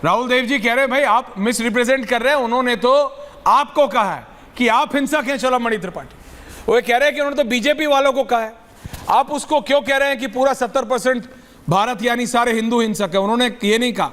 राहुल देव जी कह रहे हैं भाई आप मिस रिप्रेजेंट कर रहे हैं, उन्होंने तो आपको कहा है कि आप हिंसक हैं शलभ त्रिपाठी। वो कह रहे हैं कि उन्होंने तो बीजेपी वालों को कहा है, आप उसको क्यों कह रहे हैं कि पूरा 70% भारत यानी सारे हिंदू हिंसक है? उन्होंने ये नहीं कहा।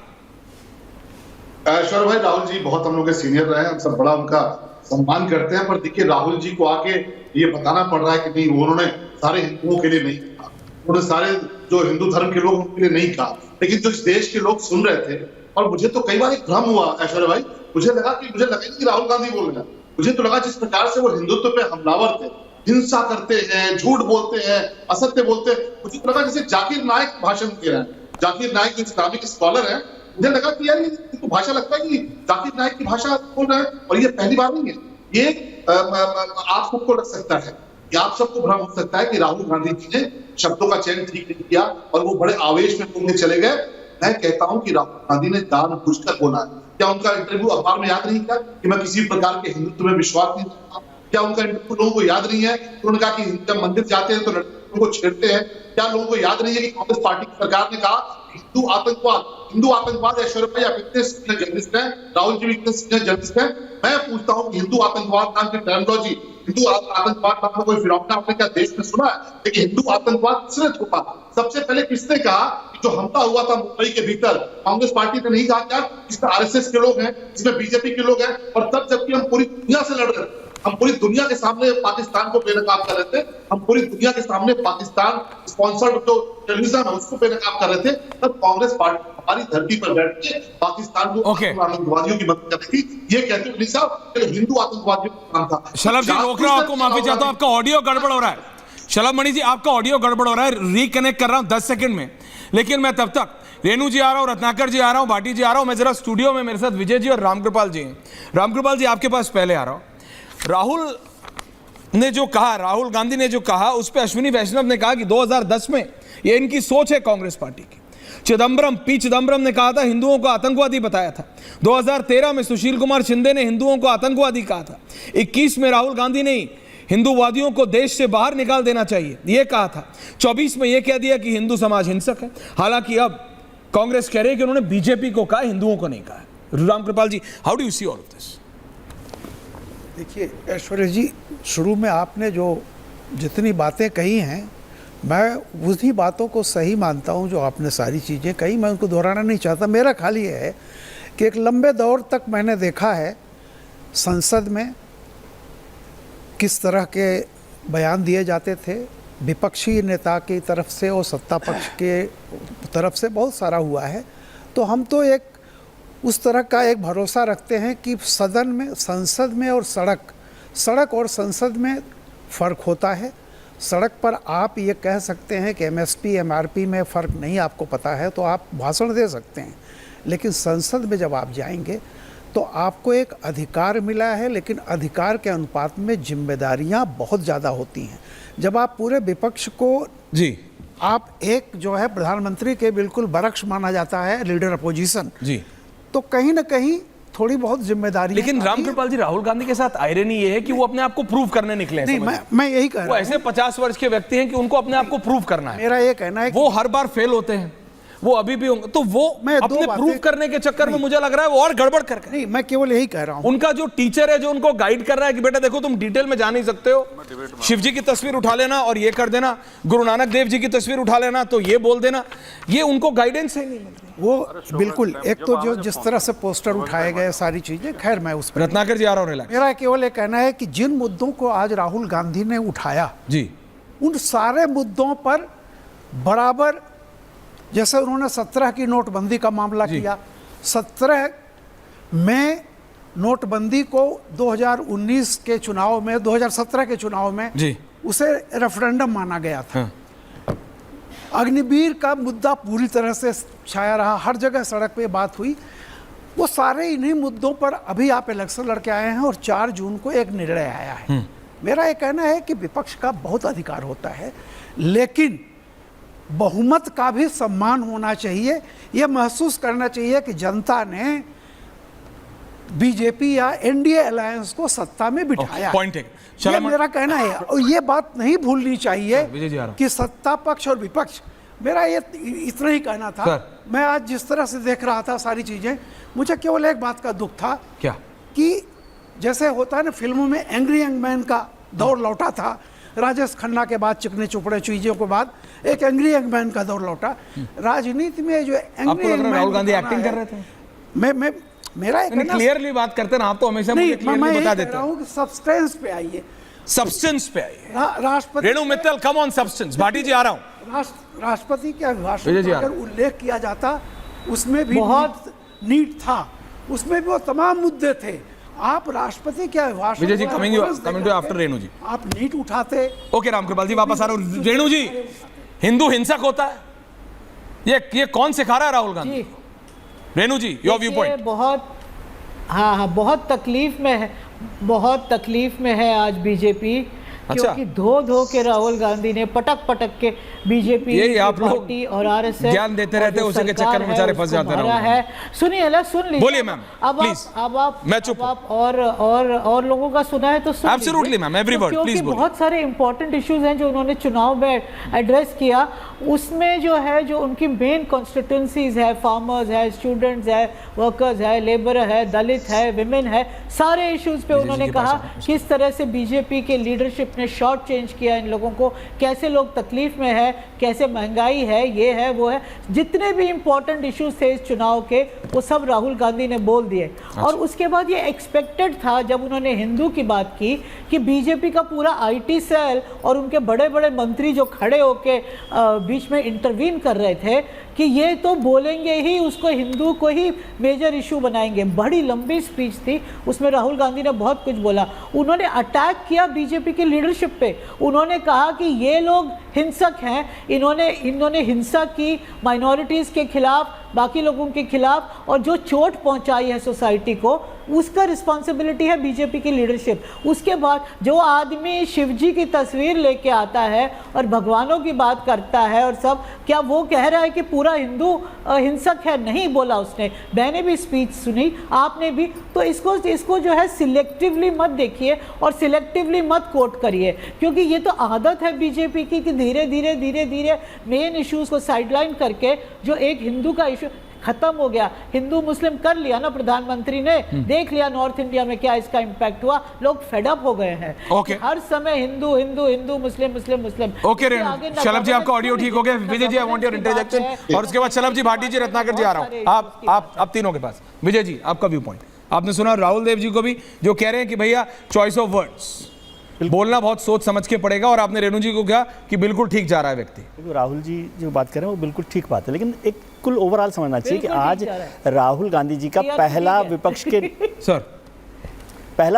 ऐश्वर्य भाई, राहुल जी बहुत हम लोग के सीनियर रहे हैं, हम सब बड़ा उनका सम्मान करते हैं, पर देखिए राहुल जी को आके ये बताना पड़ रहा है कि नहीं, उन्होंने सारे हिंदुओं के लिए नहीं कहा, उन्होंने सारे जो हिंदू धर्म के लोग उनके लिए नहीं कहा, लेकिन जो इस देश के लोग सुन रहे थे। और मुझे तो कई बार एक भ्रम हुआ ऐश्वर्य भाई, मुझे लगा नहीं कि राहुल गांधी बोल रहे हैं, मुझे तो लगा जिस प्रकार से वो हिंदुत्व पे हमलावर थे, हिंसा करते हैं, झूठ बोलते हैं, असत्य बोलते हैं, मुझे तो लगा जैसे जाकिर नायक भाषण दे रहे हैं। जाकिर नायक जो इस्लामिक स्कॉलर है, मुझे लगा कि यार ये तो भाषा लगता है कि जाकिर नायक की भाषा बोल रहे हैं, और ये पहली बार नहीं है। ये आप सबको लग सकता है, ये आप सबको भ्रम हो सकता है कि राहुल गांधी जी ने शब्दों का चयन ठीक नहीं किया और वो बड़े आवेश में बोलने चले गए। मैं कहता हूं कि राहुल गांधी ने जानबूझकर बोला है। क्या उनका इंटरव्यू अखबार में याद नहीं था कि मैं किसी प्रकार के हिंदुत्व में विश्वास नहीं रखता? क्या उनका इंटरव्यू लोगों को याद नहीं है? उन्होंने कहा कि जब मंदिर जाते हैं तो लड़कियों को छेड़ते हैं। क्या लोगों को याद नहीं है कि कांग्रेस पार्टी की सरकार ने कहा हिंदू आतंकवाद ऐश्वर्य भाई आप इतने सीनियर जर्नलिस्ट हैं, राहुल जी भी इतने सीनियर जर्नलिस्ट हैं, मैं पूछता हूँ हिंदू आतंकवाद नाम की टर्मिनोलॉजी, हिंदू आतंकवाद नाम का कोई फिनोमेना आपने क्या देश में सुना है? लेकिन हिंदू आतंकवाद किसने थोपा? सबसे पहले किसने कहा कि जो हमला हुआ था मुंबई के भीतर, कांग्रेस पार्टी ने नहीं कहा क्या इसमें आरएसएस के लोग हैं, इसमें बीजेपी के लोग हैं? और तब जबकि हम पूरी दुनिया से लड़ रहे थे, हम पूरी दुनिया के सामने पाकिस्तान को बेनकाब कर रहे थे, हम पूरी दुनिया के सामने पाकिस्तान स्पॉन्सर्ड जो टेररिज्म है उसको बेनकाब कर रहे थे, तब कांग्रेस पार्टी हमारी धरती पर बैठ के पाकिस्तान को आतंकवादियों की मदद कर रही थी। ये कहते हैं साहब हिंदू आतंकवादियों का काम था। शलभ जी रोक रहा हूं, आपको माफी चाहता हूं, आपका ऑडियो गड़बड़ हो रहा है। शलभ मणि जी आपका ऑडियो गड़बड़ हो रहा है, रिकनेक्ट कर रहा हूं 10 सेकंड में, लेकिन मैं तब तक रेणु जी आ रहा हूं, रत्नाकर जी आ रहा हूं, भाटी जी आ रहा हूं, मैं जरा स्टूडियो में मेरे साथ विजय जी और रामकृपाल जी हैं। रामकृपाल जी आपके पास पहले आ रहा हूं। राहुल गांधी ने जो कहा उस पर अश्विनी वैष्णव ने कहा कि 2010 में ये इनकी सोच है कांग्रेस पार्टी की। पी चिदम्बरम ने कहा था हिंदुओं को आतंकवादी बताया था। 2013 में सुशील कुमार शिंदे ने हिंदुओं को आतंकवादी कहा था। 21 में राहुल गांधी ने हिंदूवादियों को देश से बाहर निकाल देना चाहिए ये कहा था। 24 में यह कह दिया कि हिंदू समाज हिंसक है। हालांकि अब कांग्रेस कह रही है कि उन्होंने बीजेपी को कहा, हिंदुओं को नहीं कहा। Ramkripal ji, how do you see all of this? देखिए ऐश्वर्य जी, शुरू में आपने जो जितनी बातें कही हैं, मैं उसी बातों को सही मानता हूं जो आपने सारी चीज़ें कही, मैं उनको दोहराना नहीं चाहता। मेरा ख्याल ये है कि एक लंबे दौर तक मैंने देखा है संसद में किस तरह के बयान दिए जाते थे विपक्षी नेता की तरफ से और सत्ता पक्ष के तरफ से, बहुत सारा हुआ है। तो हम तो एक उस तरह का एक भरोसा रखते हैं कि सदन में, संसद में और सड़क और संसद में फ़र्क होता है। सड़क पर आप ये कह सकते हैं कि एमएसपी एमआरपी में फ़र्क नहीं आपको पता है तो आप भाषण दे सकते हैं, लेकिन संसद में जब आप जाएंगे तो आपको एक अधिकार मिला है, लेकिन अधिकार के अनुपात में जिम्मेदारियां बहुत ज़्यादा होती हैं। जब आप पूरे विपक्ष को जी, आप एक जो है प्रधानमंत्री के बिल्कुल बरक्स माना जाता है, लीडर अपोजिशन जी, तो कहीं ना कहीं थोड़ी बहुत जिम्मेदारी। लेकिन रामकृपाल जी, राहुल गांधी के साथ आयरनी ये है कि वो अपने आप को प्रूव करने निकले हैं। नहीं, मैं यही कह रहा हूं, वो ऐसे 50 वर्ष के व्यक्ति हैं कि उनको अपने आप को प्रूव करना है। मेरा ये कहना है वो हर बार फेल होते हैं, वो अभी भी होंगे, तो वो अपने प्रूव करने के चक्कर में मुझे लग रहा है वो और गड़बड़ करके। नहीं, मैं केवल यही कह रहा हूं, उनका जो टीचर है जो उनको गाइड कर रहा है कि बेटा देखो तुम डिटेल में जा नहीं सकते हो, शिव जी की तस्वीर उठा लेना और ये कर देना, गुरु नानक देव जी की तस्वीर उठा लेना तो ये बोल देना, ये उनको गाइडेंस है नहीं मिल रही। वो बिल्कुल एक तो जो जिस तरह से पोस्टर उठाए गए सारी चीजें, खैर मैं उस पर रत्नाकर जी आ रहा हूं। मेरा केवल ये कहना है कि जिन मुद्दों को आज राहुल गांधी ने उठाया जी, उन सारे मुद्दों पर बराबर, जैसे उन्होंने 17 की नोटबंदी का मामला किया, 17 में नोटबंदी को 2019 के चुनाव में, 2017 के चुनाव में जी, उसे रेफरेंडम माना गया था। हाँ। अग्निवीर का मुद्दा पूरी तरह से छाया रहा, हर जगह सड़क पे बात हुई। वो सारे इन्हीं मुद्दों पर अभी आप इलेक्शन लड़के आए हैं और 4 जून को एक निर्णय आया है। मेरा ये कहना है कि विपक्ष का बहुत अधिकार होता है, लेकिन बहुमत का भी सम्मान होना चाहिए। यह महसूस करना चाहिए कि जनता ने बीजेपी या एनडीए अलायंस को सत्ता में बिठाया। पॉइंट है, ये मेरा कहना है। और ये बात नहीं भूलनी चाहिए कि सत्ता पक्ष और विपक्ष मेरा ये इतना ही कहना था। सर। मैं आज जिस तरह से देख रहा था सारी चीजें, मुझे केवल एक बात का दुख था क्या? कि जैसे होता है ना फिल्मों में, एंग्री यंग मैन का दौर लौटा था, राजेश खन्ना के बाद, चिकने चुपड़े चीजों के बाद एक एंग्री यंग मैन का दौर लौटा। राजनीति में जो आपको एंग्री लग यंग रहा है मैन राहुल गांधी दिखाना एक्टिंग है, कर रहे थे? मैं मेरा एक कहना- क्लियरली बात करते ना आप, तो हमेशा मुझे नहीं, मैं क्लियरली यही बता कह देते रहा हैं। हूँ कि सब्सटेंस पे आइए। सब्सटेंस पे आइए। राष्ट्रपति Renu Mittal, come on substance. Bhati ji आ रहा हूं। राष्ट्रपति के अभिभाषण विजय जी, का अगर उल्लेख किया जाता, उसमें भी बहुत नीट था, उसमें भी वो तमाम मुद्दे थे। आप राष्ट्रपति के अभिभाषण विजय जी, को कमिंग reference टू देकर आफ्टर रेणु जी। आप नीट उठाते। ओके रामकृपाल जी, वापस आ रहा हूं। रेणु जी, हिंदू हिंसक होता है, ये कौन सिखा रहा है राहुल गांधी? जी, रेणु जी, योर व्यू ये पॉइंट। बहुत, हाँ, बहुत तकलीफ में है, बहुत तकलीफ में है आज बीजेपी। अच्छा। क्योंकि धो के राहुल गांधी ने पटक के बीजेपी यही आप लोग पार्टी और आरएसएस ज्ञान देते रहते हैं, उसी के चक्कर में बेचारे फंस जाते हैं। है, सुनिए ना, सुन लीजिए। बोलिए मैम, अब प्लीज। आप मैं चुप हूं। आप और लोगों का सुना है तो सुन Absolutely, लीजिए। ma'am, every word, क्योंकि please बोलिए। बहुत सारे इंपॉर्टेंट इश्यूज हैं जो उन्होंने चुनाव में एड्रेस किया। उसमें जो है, जो उनकी मेन कॉन्स्टिट्यूंसीज है, फार्मर्स है, स्टूडेंट्स है, वर्कर्स है, लेबर है, दलित है, विमेन है, सारे इश्यूज पे उन्होंने कहा किस तरह से बीजेपी के लीडरशिप ने शॉर्ट चेंज किया इन लोगों को, कैसे लोग तकलीफ में है, कैसे महंगाई है, ये है वो है, जितने भी इंपॉर्टेंट इश्यूज थे इस चुनाव के, वो सब राहुल गांधी ने बोल दिए। और उसके बाद ये एक्सपेक्टेड था जब उन्होंने हिंदू की बात की कि बीजेपी का पूरा आईटी सेल और उनके बड़े बड़े मंत्री जो खड़े होके बीच में इंटरवीन कर रहे थे कि ये तो बोलेंगे ही, उसको हिंदू को ही मेजर इशू बनाएंगे। बड़ी लंबी स्पीच थी, उसमें राहुल गांधी ने बहुत कुछ बोला। उन्होंने अटैक किया बीजेपी की लीडरशिप पे। उन्होंने कहा कि ये लोग हिंसक हैं, इन्होंने हिंसा की माइनॉरिटीज़ के खिलाफ, बाकी लोगों के खिलाफ, और जो चोट पहुंचाई है सोसाइटी को, उसका रिस्पॉन्सिबिलिटी है बीजेपी की लीडरशिप। उसके बाद जो आदमी शिवजी की तस्वीर लेके आता है और भगवानों की बात करता है और सब, क्या वो कह रहा है कि पूरा हिंदू हिंसक है? नहीं बोला उसने। मैंने भी स्पीच सुनी, आपने भी। तो इसको जो है सिलेक्टिवली मत देखिए और सिलेक्टिवली मत कोट करिए, क्योंकि ये तो आदत है बीजेपी की कि धीरे धीरे मेन इश्यूज को साइडलाइन करके, जो एक हिंदू का इशू खत्म हो गया, हिंदू मुस्लिम कर लिया ना प्रधानमंत्री ने, देख लिया नॉर्थ इंडिया में क्या इसका इंपैक्ट हुआ, लोग फेडअप हो गए हैं। ओके। हर समय हिंदू हिंदू हिंदू, मुस्लिम मुस्लिम मुस्लिम। ओके रेणु, शलभ जी आपका ऑडियो ठीक हो गया। Vijay ji, I want your interjection, और उसके बाद शलभ जी, भाटी जी, रत्नाकर जी आ रहा हूं। आप तीनों के पास। विजय जी, आपका व्यू पॉइंट। आपने सुना राहुल देव जी को भी, जो कह रहे हैं कि भैया चॉइस ऑफ वर्ड्स, बोलना बहुत सोच समझ के पड़ेगा, और आपने रेणु जी को कहा कि बिल्कुल ठीक जा रहा है व्यक्ति। राहुल जी जो बात कर रहे हैं वो बिल्कुल ठीक बात है, लेकिन एक कुल ओवरऑल समझना चाहिए कि बिल्कुल आज ठीक जा रहा राहुल गांधी जी का ठीक पहला है।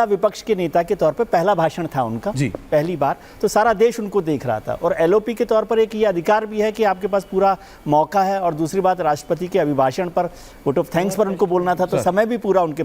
विपक्ष के नेता के तौर पे पहला भाषण था उनका जी। पहली बार, तो सारा देश उनको देख रहा था। और एलओपी के तौर पर एक ये अधिकार भी है कि आपके पास पूरा मौका है, और दूसरी बात, राष्ट्रपति के अभिभाषण पर वोट ऑफ थैंक्स पर उनको बोलना था, तो समय भी पूरा उनके